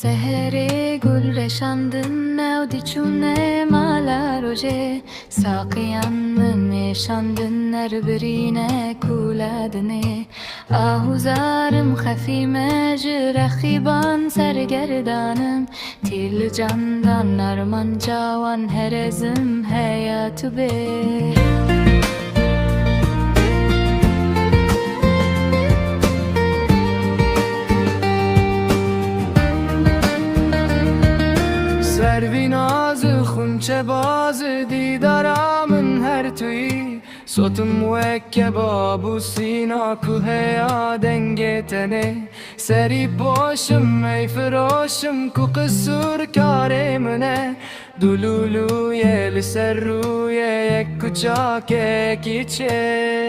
سحر گل رشاندن نودی چونه مالا روژه ساقیان نشاندن نربرینه کولادنه آهوزارم خفی مجرخیبان سرگردانم تیل candan narman cavan herezim hayatı be. سروی نازı خونچه bazı دیدارامın her تویی صوتم و کباب سینا کوهیا دنگ تنه سری پاشم می فراشم کو قصور کار منه دلولوی لسر روی یک کوچاک کیچه